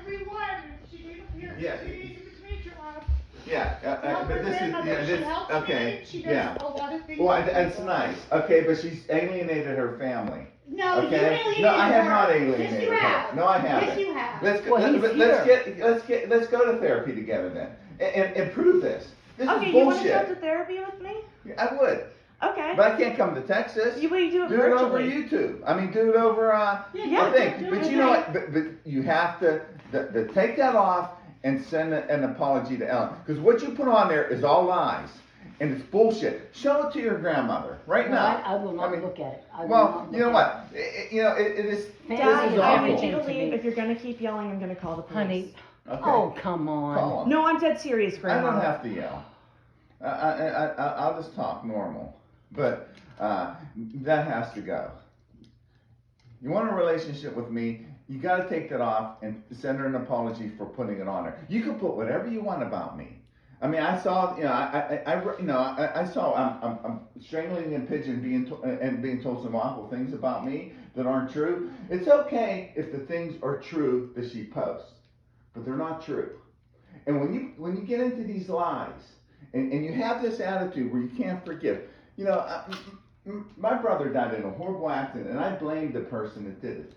everyone. She needs here. Yeah. She needs to meet you, Mom. Yeah, but this is, She helps okay, me. She yeah. does a lot of things. Well, that's nice. Okay, but she's alienated her family. No, you Okay? alienated No, I have her. not Yes, alienated you her. have. No, I haven't. Yes, you have. Let's go. Well, he's Let's go to therapy together then, and prove this. This Okay, is you want to bullshit. go to therapy with me? I would, Okay. but I can't come to Texas. You do it Do it virtually. over YouTube. I mean, do it over Yeah, a thing. do But it. you know what? But you have to take that off and send an apology to Ellen, because what you put on there is all lies and it's bullshit. Show it to your grandmother right No, now. I will not look at it. I will Well, not you know look at what? It is. Dad, This is I awful. need you to To me. leave. If you're gonna keep yelling, I'm gonna call the police. Honey, Okay. oh, come on. Call 'em. No, I'm dead serious, I Grandma. don't have to yell. I'll just talk normal. But that has to go. You want a relationship with me, you got to take that off and send her an apology for putting it on her. You can put whatever you want about me. I mean, I saw, I saw I'm strangling a pigeon being told some awful things about me that aren't true. It's okay if the things are true that she posts, but they're not true. And when you get into these lies and you have this attitude where you can't forgive, my brother died in a horrible accident, and I blamed the person that did it.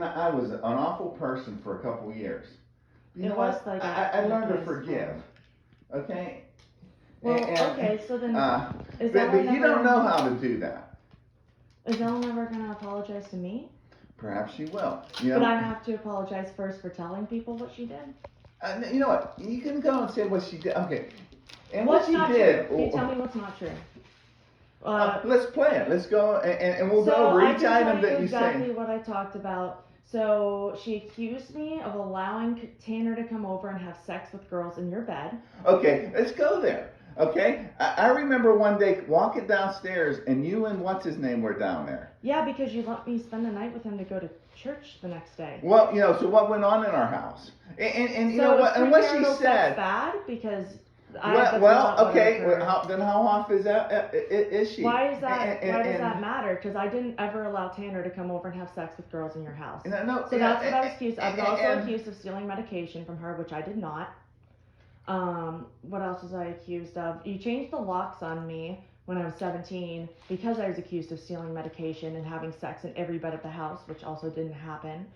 I was an awful person for a couple of years. You know what? I learned to forgive. Okay. Well, okay, so then is but Ellen you don't know how to do that. Is Ellen never gonna apologize to me? Perhaps she will. But I have to apologize first for telling people what she did. You know what? You can go and say what she did. Okay. And What's what she not did. true? Can you tell me what's not true? Let's play it. Let's go and we'll So go over I each can item tell that you you exactly say. what I talked about. So she accused me of allowing Tanner to come over and have sex with girls in your bed. Okay, let's go there. Okay, I remember one day walking downstairs and you and what's his name were down there. Yeah, because you let me spend the night with him to go to church the next day. Well, so what went on in our house? And you So know what? And what she premarital sex said. bad because. Okay. Then how off is that? Is she? Why is that? Why does that matter? Because I didn't ever allow Tanner to come over and have sex with girls in your house. No, So that's what I was accused. I was also accused of stealing medication from her, which I did not. What else was I accused of? You changed the locks on me when I was 17 because I was accused of stealing medication and having sex in every bed of the house, which also didn't happen.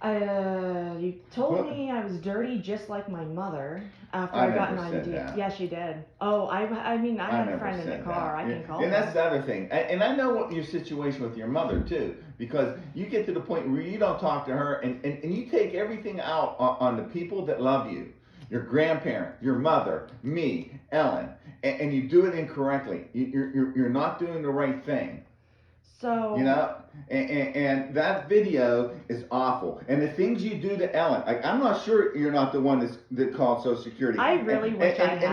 You told me I was dirty just like my mother after I got an ID. Yes, you did. Oh, I mean, I had a friend in the car. I can call her. And that's the other thing. And I know what your situation with your mother too, because you get to the point where you don't talk to her and you take everything out on the people that love you. Your grandparent, your mother, me, Ellen, and you do it incorrectly. You're not doing the right thing. So and that video is awful. And the things you do to Ellen, like I'm not sure you're not the one that called Social Security. I really wish I had,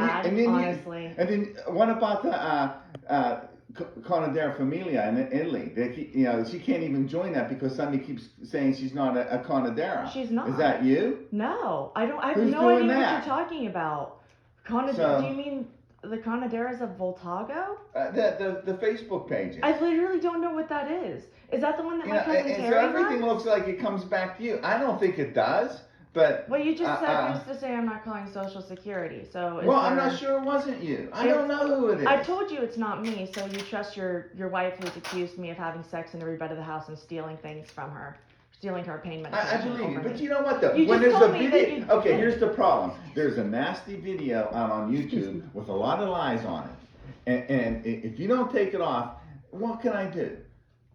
honestly. And then what about the Conadera Familia in Italy? She can't even join that because somebody keeps saying she's not a Conadera. She's not. Is that you? No, I don't. I have Who's no idea doing what that? you're talking about. Do you mean the Conaderas of Voltago? The Facebook pages. I literally don't know what that is. Is that the one that my cousin Terry so everything runs? looks like it comes back to you. I don't think it does, but. Well, you just said used to say I'm not calling Social Security, so. I'm not sure it wasn't you. I don't know who it is. I told you it's not me, so you trust your wife who's accused me of having sex in every bed of the house and stealing things from her. Stealing her pain medication. I believe you, but you know what though? You when just there's a told me that video, you okay, did. here's the problem. There's a nasty video out on YouTube with a lot of lies on it, and if you don't take it off, what can I do?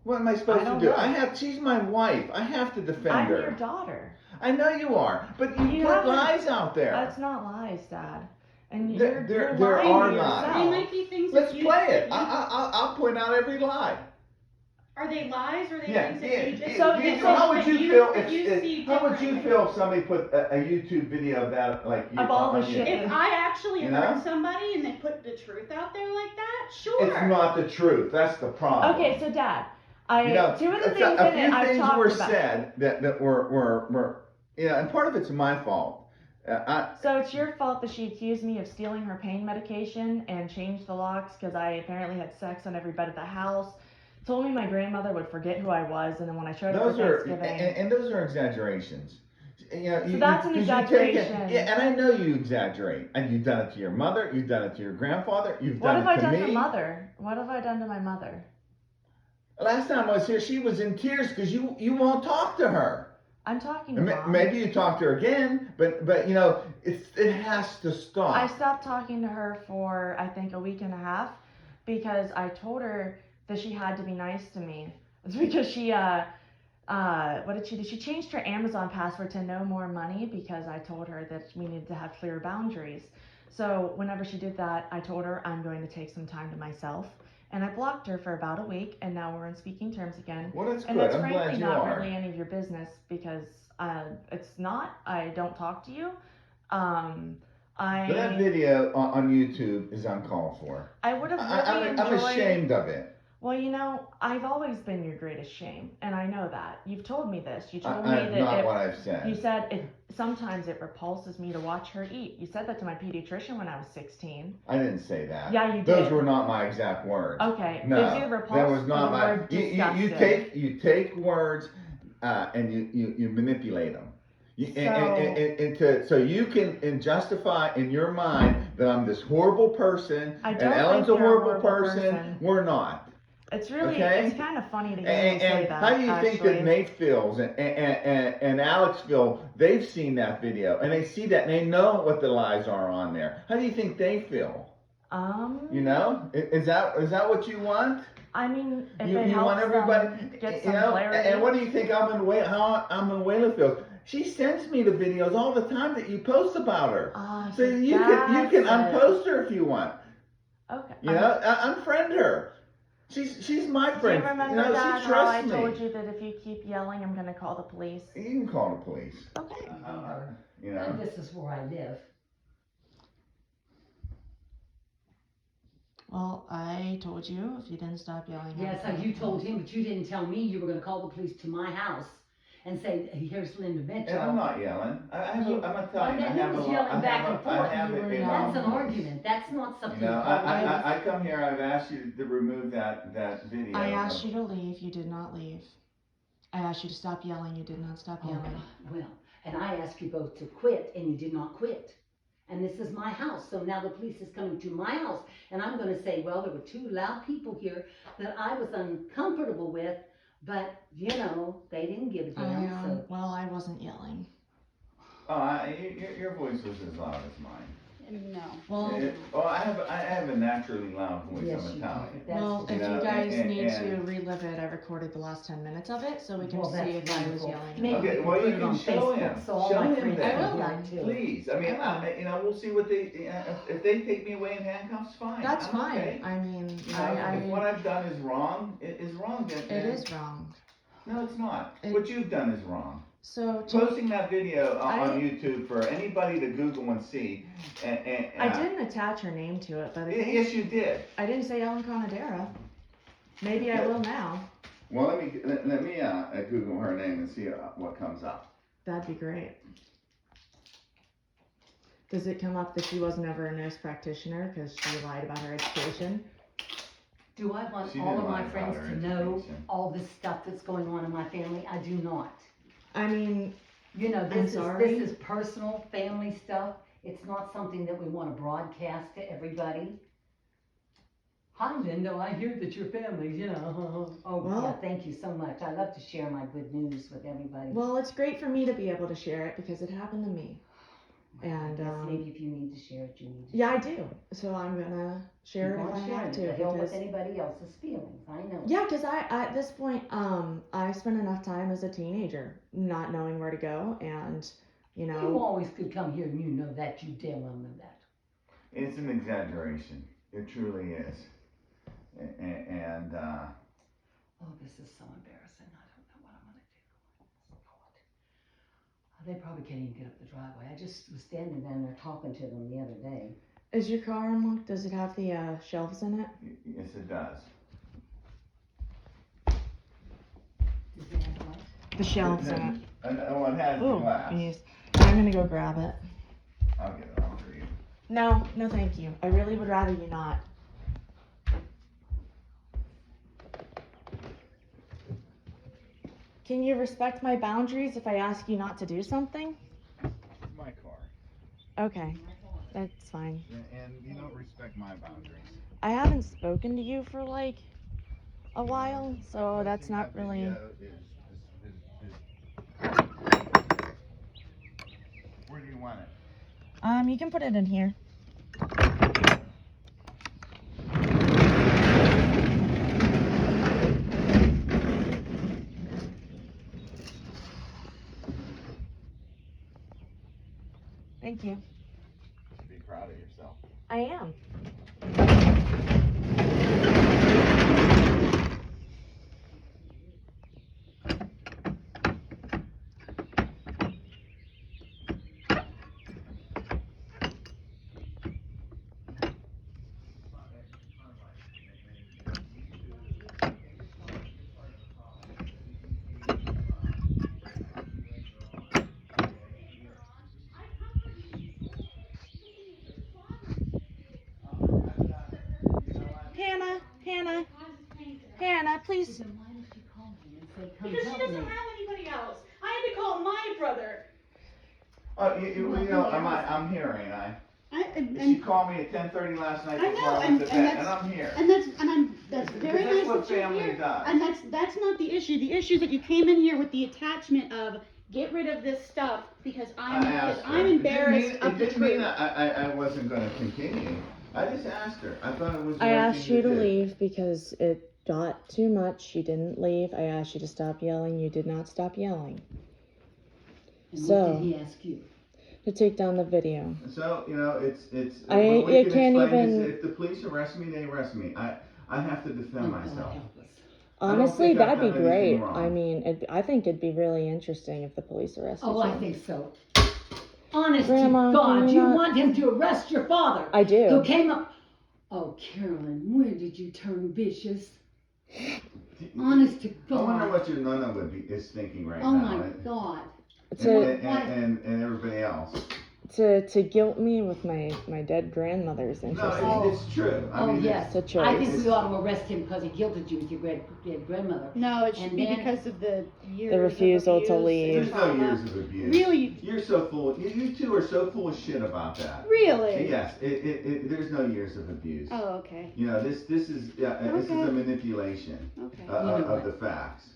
What am I supposed to do? know. She's my wife. I have to defend I'm her. your daughter. I know you are, but you put lies out there. That's not lies, Dad. And There you're lying are to lies. yourself. They might be things Let's that you. play it. that you- I'll point out every lie. Are they lies or are they Yeah, things that yeah. you just? So How would that you feel that you see if how would you differently? feel if somebody put a YouTube video of that like you Of all the on shit. YouTube? If I actually You hurt know? somebody and they put the truth out there like that, sure. It's not the truth. That's the problem. Okay, so Dad, two of the things a in it I've few things talked were about. said that were and part of it's my fault. So it's your fault that she accused me of stealing her pain medication and changed the locks because I apparently had sex on every bed of the house. Told me my grandmother would forget who I was, and then when I showed up for Those are Thanksgiving, and those are exaggerations. You know, So that's an 'cause you take it- exaggeration. yeah, and I know you exaggerate. And you've done it to your mother. You've done it to your grandfather. You've What done have it I to done me. to mother? What have I done to my mother? Last time I was here, she was in tears because you won't talk to her. I'm talking to And Mom. maybe you talk to her again, but you know, it has to stop. I stopped talking to her for I think a week and a half because I told her that she had to be nice to me. It's because she what did she do? She changed her Amazon password to no more money because I told her that we needed to have clear boundaries. So whenever she did that, I told her I'm going to take some time to myself. And I blocked her for about a week, and now we're in speaking terms again. Well, that's And good. that's I'm frankly glad you not are. really any of your business because it's not. I don't talk to you. But that video on YouTube is uncalled for. I would have really I'm enjoyed. ashamed of it. Well, you know, I've always been your greatest shame, and I know that. You've told me this. You told me That's that not what I've said. you said sometimes it repulses me to watch her eat. You said that to my pediatrician when I was 16. I didn't say that. Yeah, you did. Those were not my exact words. Okay. No, Is either repulsed that was not or the my. word You disgusted? you take words and you manipulate them. So you can justify in your mind that I'm this horrible person I and don't Ellen's think a you're a horrible horrible person. person. We're not. It's really, Okay? it's kind of funny to hear you say And that. how do you think actually. that Nate feels and Alex feel? They've seen that video and they see that and they know what the lies are on there. How do you think they feel? You know, is that what you want? I mean, if You it helps want everybody, them get you some know? clarity. And what do you think how Manuela feels? She sends me the videos all the time that you post about her. So you can unpost her if you want. Okay. You know, unfriend her. She's my friend. Do you remember you know, that she how trusts I me. told you that if you keep yelling, I'm gonna call the police? You can call the police. Okay. You know. And this is where I live. Well, I told you if you didn't stop yelling. Yes, you told him, but you didn't tell me you were going to call the police to my house and say, here's Linda Mitchell. And I'm not yelling. I'm gonna tell you. He was yelling back and forth. That's an voice. argument. That's not something. You know, I come here. I've asked you to remove that video. I asked you to leave. You did not leave. I asked you to stop yelling. You did not stop yelling. Well, and I asked you both to quit, and you did not quit. And this is my house, so now the police is coming to my house, and I'm going to say, well, there were two loud people here that I was uncomfortable with, but, you know, they didn't give a damn, so. Well, I wasn't yelling. Oh, your voice was as loud as mine. No. Well, I have a naturally loud voice. Yes, I'm you Italian. do. That's well, the- if You know, you guys and- need to and- relive it, I recorded the last 10 minutes of it, so we can Well, see that's if I was wonderful. yelling. Maybe Okay, we well, put you it can on show Facebook, him. so all Show my him friends that. can I will hear then. it too. Please, I mean, you know, we'll see what they, if they take me away in handcuffs, fine. That's I'm fine. okay. I mean, You know, if what I've done is wrong, it is wrong. Then, it is wrong. No, it's not. It- What you've done is wrong. So Posting that video on I- YouTube for anybody to Google and see. I didn't attach her name to it, but Yes, you did. I didn't say Ellen Conadera. Maybe I will now. Well, let me Google her name and see what comes up. That'd be great. Does it come up that she was never a nurse practitioner because she lied about her education? Do I want She all didn't of my lie friends about to her know education. all this stuff that's going on in my family? I do not. I mean, You know, I'm sorry. this is personal family stuff. It's not something that we want to broadcast to everybody. Hi, Linda, I hear that your family's, you know, oh, Well- yeah, thank you so much. I love to share my good news with everybody. well, it's great for me to be able to share it because it happened to me. And I guess maybe if you need to share it, you need to. yeah, I do. So I'm gonna share it if I have to. To help with Because, anybody else's feelings, I know. yeah, because I at this point, I spent enough time as a teenager not knowing where to go, and you You know, always could come here and you know that, you damn well know that. It's an exaggeration. It truly is. And Oh, this is so embarrassing. I don't know what I'm gonna do. God. They probably can't even get up the driveway. I just was standing down there talking to them the other day. is your car unlocked? Does it have the shelves in it? yes, it does. Does it have what? The shelves in it. Oh, it has the Oh, glass. jeez. I'm gonna go grab it. I'll get it on for you. No, no, thank you. I really would rather you not. Can you respect my boundaries if I ask you not to do something? It's my car. Okay, that's fine. And you don't respect my boundaries. I haven't spoken to you for like a while, so that's not really. Where do you want it? You can put it in here. Thank you. Be proud of yourself. I am. Hannah, please. Then why did she call him and say, come Because she help doesn't me? have anybody else. I had to call my brother. Oh, you know, I'm here, ain't I? She And called me at 10:30 last night I before know, I went to and bed, that's- and I'm here. that's very Because nice that's what that you're family here. does. And that's not the issue. The issue is that you came in here with the attachment of get rid of this stuff because I'm embarrassed of the It didn't mean truth. I wasn't going to continue. I just asked her. I thought it was the I right asked thing you to do. leave because it got too much. You didn't leave. I asked you to stop yelling. You did not stop yelling. And So- what did he ask you? To take down the video. So, you know, it's I- what we it can can't explain even- is if the police arrest me, they arrest me. I have to defend Oh, God myself. help us. I don't Honestly, think I've that'd be done anything great. wrong. I mean, I think it'd be really interesting if the police arrested you. Oh, I think so. Honest Grandma, to God, can you you not- want him to arrest your father? I do. Who came up? Oh, Carolyn, when did you turn vicious? Honest to I wonder God. what your nonna is thinking right Oh now. my God. And everybody else. To guilt me with my dead grandmother's No, interesting. it's true. I Oh, mean, yes. it's a I think choice. we ought to arrest him because he guilted you with your grandmother. No, it should And be then- because of the years The refusal of to abuse leave. and There's no trauma. years of abuse. Really? You're so full. You two are so full of shit about that. Really? Yes. There's no years of abuse. Oh, okay. You know, this is Okay. a manipulation Okay. of the facts.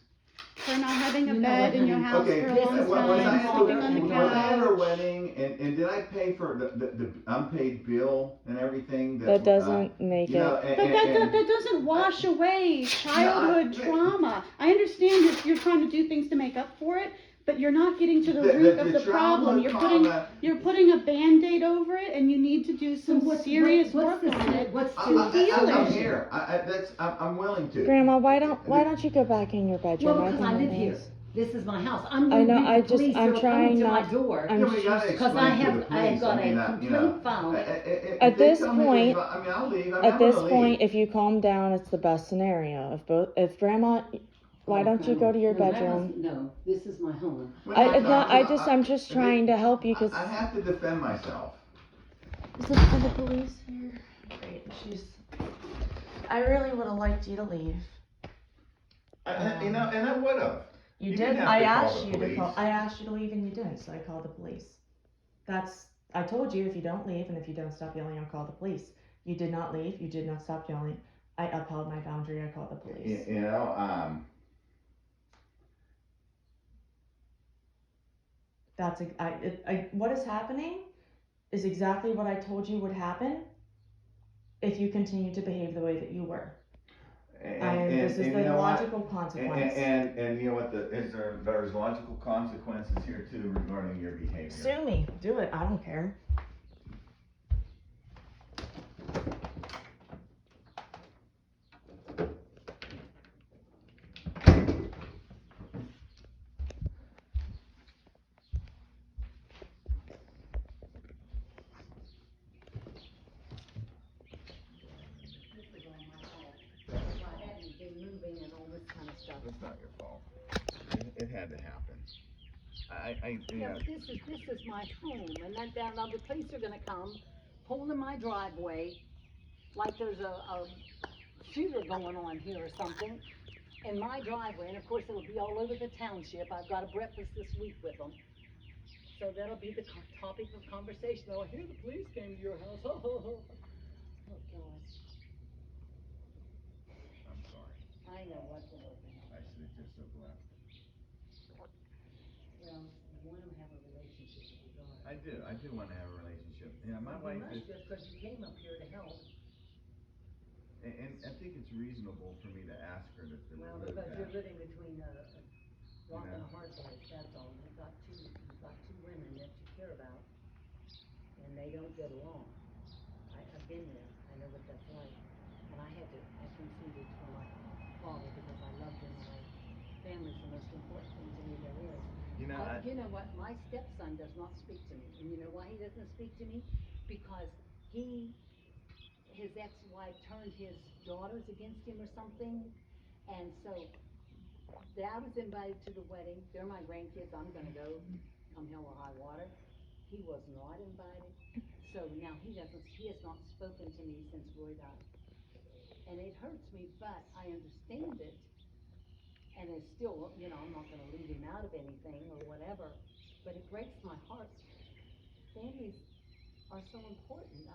For not having a You know bed what, in your honey? house Okay, for a this long is was I time, at sleeping the, on the was I at her couch. wedding and did I pay for the unpaid bill and everything? That doesn't make you know, it. But that doesn't wash away childhood trauma. I understand you're trying to do things to make up for it, but you're not getting to the root of the problem. You're putting a Band-Aid over it, and you need to do some serious work on it. I'm here. I'm willing to. Grandma, why don't you go back in your bedroom? Well, because I live here. this. This is my house. I'm I going know, to I the police I'm are trying coming to my not- door. I'm Yeah, we gotta Because explain I to have the police. I have got I mean, a you complaint know, filed. At this I mean, point- I'll leave. At this point, if you calm down, it's the best scenario. If Grandma, why don't you go to your bedroom? No, this is my home. I'm just trying to help you because. I have to defend myself. Are the police here? Great. I really would have liked you to leave. And I would have. You You did. didn't have I to call asked the you to police. call. I asked you to leave and you didn't, so I called the police. I told you if you don't leave and if you don't stop yelling, I'll call the police. You did not leave. You did not stop yelling. I upheld my boundary. I called the police. You know, What is happening is exactly what I told you would happen if you continue to behave the way that you were. This is the logical consequence. And you know what? There's logical consequences here too regarding your behavior. Sue me. Do it. I don't care. It's not your fault. It had to happen. Yeah, but this is my home, and now the police are gonna come, pull in my driveway, like there's a shooter going on here or something. in my driveway, and of course it'll be all over the township. I've got a breakfast this week with them. So that'll be the topic of conversation. They'll hear the police came to your house. Oh, God. I'm sorry. I know what to open. I should have just have left. Well, you want them to have a relationship with your daughter. I do want to have a relationship. Yeah, my wife is, because you came up here to help. and I think it's reasonable for me to ask her to Well, remove because you're that. living between a rock and a hard place, that's all. You've got two women that you care about, and they don't get along. I've been there. I know what that's like. And I conceded for my father because I loved him, and my family's the most important thing to me there is. You know, You know what? My stepson does not speak to me. And you know why he doesn't speak to me? Because his ex-wife turned his daughters against him or something. And so I was invited to the wedding. They're my grandkids. I'm going to go come hell or high water. He was not invited. So now he has not spoken to me since Roy died. And it hurts me, but I understand it. And it's still, I'm not going to leave him out of anything or whatever. But it breaks my heart. Families are so important.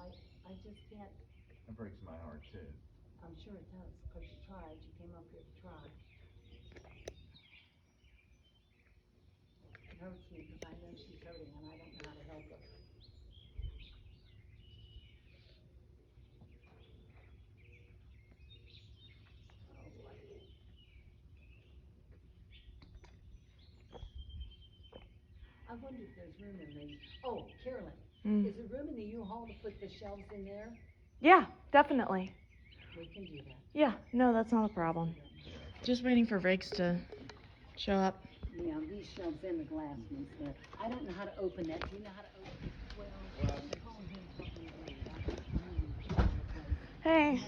I just can't. it breaks my heart too. I'm sure it does, because you tried. You came up here to try. It hurts me because I know she's hurting and I don't know how to help her. Oh, boy. I wonder if there's room in the. Oh, Carolyn, is there room in the U-Haul to put the shelves in there? Yeah, definitely. We can do that. Yeah, no, that's not a problem. Just waiting for Riggs to show up. Yeah, these shelves and the glass ones there. I don't know how to open that. Do you know how to open it? Well, calling him something rude. Hey.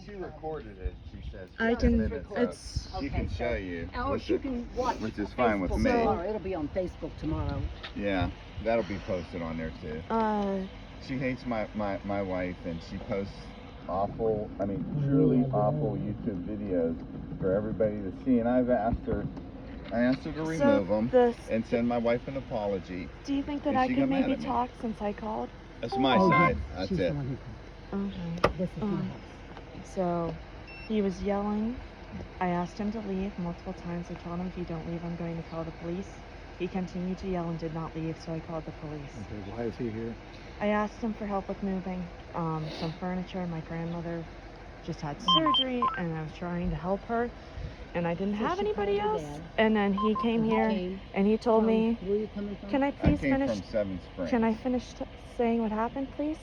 She recorded it. She says. I 15 can. minutes, so It's. she can show you. Or you can watch. Which is fine with Facebook me. Tomorrow. It'll be on Facebook tomorrow. Yeah, that'll be posted on there too. She hates my wife, and she posts truly awful YouTube videos for everybody to see. And I asked her to remove them and send my wife an apology. Do you think that I could maybe talk since I called? That's my side. That's it. Okay. This is my house. So, he was yelling. I asked him to leave multiple times. I told him, if you don't leave, I'm going to call the police. He continued to yell and did not leave, so I called the police. Okay, why is he here? I asked him for help with moving some furniture. My grandmother just had surgery, and I was trying to help her, and I didn't have anybody else. And then he came here, and he told me, Where are you coming from? can I please finish? From 7 Springs. Can I finish saying what happened, please?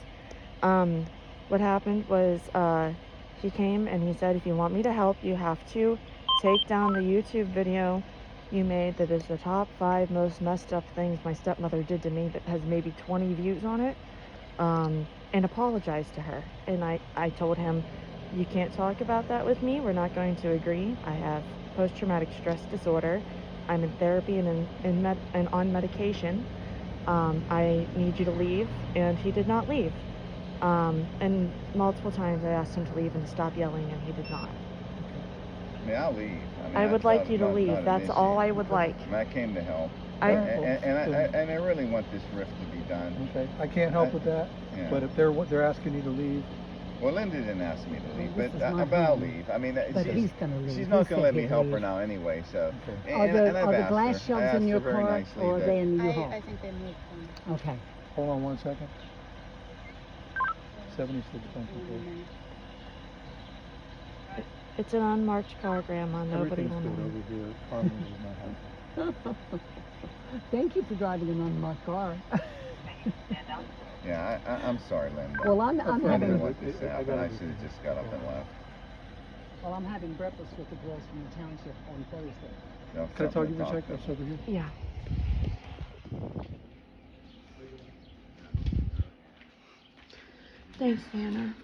What happened was, he came and he said, if you want me to help, you have to take down the YouTube video you made that is the top 5 most messed up things my stepmother did to me, that has maybe 20 views on it, and apologize to her. And I told him, you can't talk about that with me. We're not going to agree. I have post-traumatic stress disorder. I'm in therapy and on medication. I need you to leave. And he did not leave. And multiple times I asked him to leave and to stop yelling, and he did not. I mean, I'll leave. I would like you to leave. That's all I would like. I came to help. And I really want this rift to be done. Okay, I can't help with that, Yeah. but if they're asking you to leave, Well, Linda didn't ask me to leave, This but is my I'll home. leave. I mean, But he's gonna leave. she's He not said going to let me he'd help her leave. now anyway. So, Okay. Are and I've the asked glass her. I shelves asked in her your very car, nicely, or are but- they in the U-Haul? I think they moved them. Okay. hold on 1 second. 76 Pension It's an unmarked car, Grandma. Nobody Everything's will good know. over here. Harmony is my house. Thank you for driving an unmarked car. Yeah, I'm sorry, Linda. Well, I'm I having didn't want this to I happen. gotta I do should have things. just got up and left. Well, I'm having breakfast with the girls from the township on Thursday. So Can I tell you something to a check? talk That's over here. Yeah. Thanks, Nana.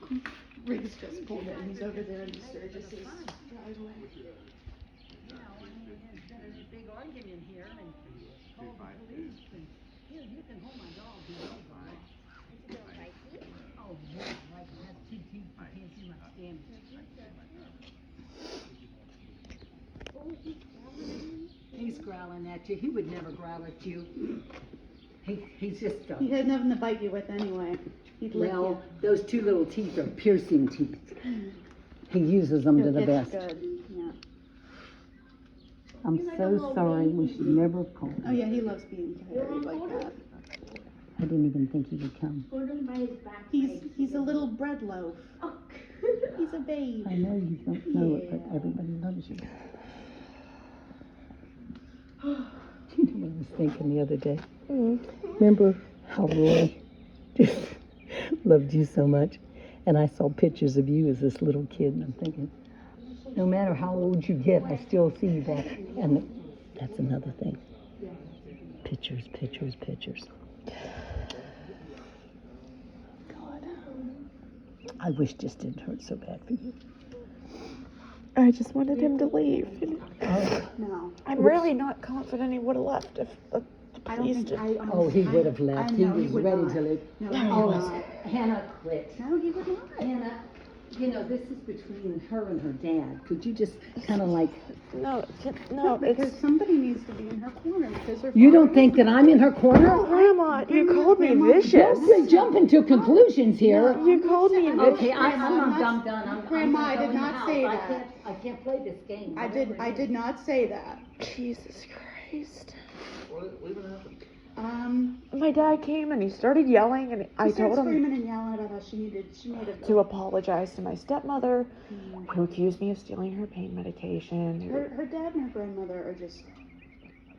Riggs just pulled in. He's over there in the Sturgis's driveway. There's a big argument here, and call the police, and here, you can hold my dog. Is it a Mikey? Oh, yeah, like it has 2 teeth. You can't do much damage. growling at you. He would never growl at you. He's just He had nothing to bite you with anyway. He'd lick you. well, those two little teeth are piercing teeth. He uses them to the It's best. good. Yeah. I'm so sorry. We should never have called. Oh yeah, he loves being carried like that. I didn't even think he would come. He's a little bread loaf. He's a babe. I know you don't know it, but everybody loves you. You know what I was thinking the other day? Remember how Roy just loved you so much? And I saw pictures of you as this little kid, and I'm thinking, no matter how old you get, I still see that. And that's another thing. Pictures, pictures, pictures. God. I wish this didn't hurt so bad for you. I just wanted him to leave. No. I'm really not confident he would have left if the I don't police think. did. Oh, he would have left. He know was would ready not. to leave. No, he would not. Hannah quit. No, he would not. Hannah, you know, this is between her and her dad. Could you just kind of like... No, Because it's... somebody needs to be in her corner because her You don't father- think that I'm in her corner? Grandma, you called me vicious. You're jumping to conclusions here. You called me vicious. Okay, I'm done. Grandma, I'm I did going not out. say that. I can't play this game. I did not say that. Jesus Christ. What even happened? My dad came and he started yelling, and I She started told him screaming and yelling about how she needed to apologize to my stepmother, who accused me of stealing her pain medication. Her dad and her grandmother are just.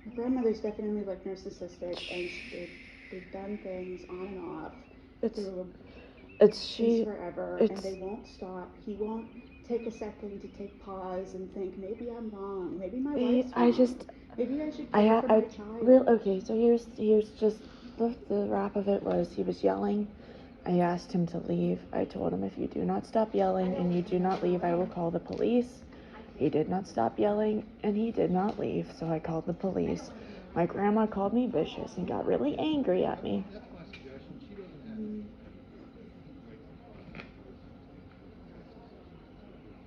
Her grandmother's definitely like narcissistic, and they've done things on and off. She's forever, and they won't stop. He won't take a second to take pause and think, maybe I'm wrong. Maybe my wife's wrong. Maybe I should care for my child. Okay, so here's just the wrap of it was he was yelling. I asked him to leave. I told him, if you do not stop yelling and you do not leave, I will call the police. He did not stop yelling and he did not leave, so I called the police. My grandma called me vicious and got really angry at me.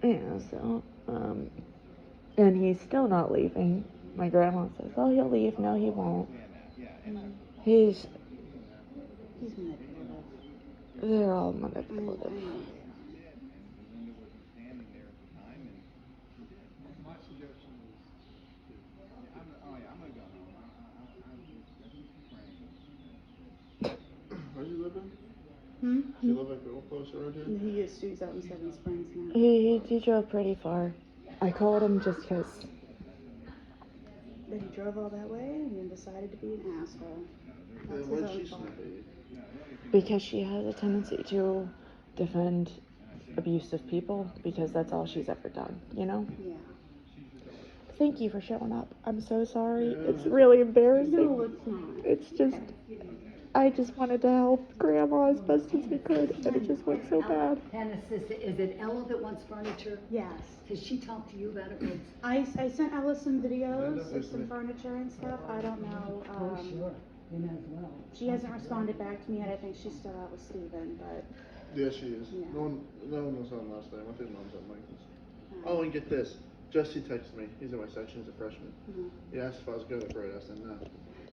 Yeah, so, and he's still not leaving. My grandma says, oh, he'll leave. No, he won't. He's manipulative. They're all manipulative. Where you living? Hmm? You live like real close around here? He used to. He's out in Seven Springs now. He drove pretty far. I called him just because. Then he drove all that way and then decided to be an asshole. That's Why'd his she own fault. snap at you? Because she has a tendency to defend abusive people because that's all she's ever done, you know? Yeah. Thank you for showing up. I'm so sorry. It's really embarrassing. No, it's not. It's just, I just wanted to help Grandma as best as we could, and it just went so bad. Hannah says, is it Ella that wants furniture? Yes. Has she talked to you about it? I sent Ella some videos of some furniture and stuff. I don't know. Sure. You know as well. She hasn't responded back to me yet. I think she's still out with Steven, but. Yeah, she is. Yeah. No one was on last time. I think mom's at Michael's. Oh, and get this. Jesse texted me. He's in my section. He's a freshman. Mhm. He asked if I was good at grade. I said no.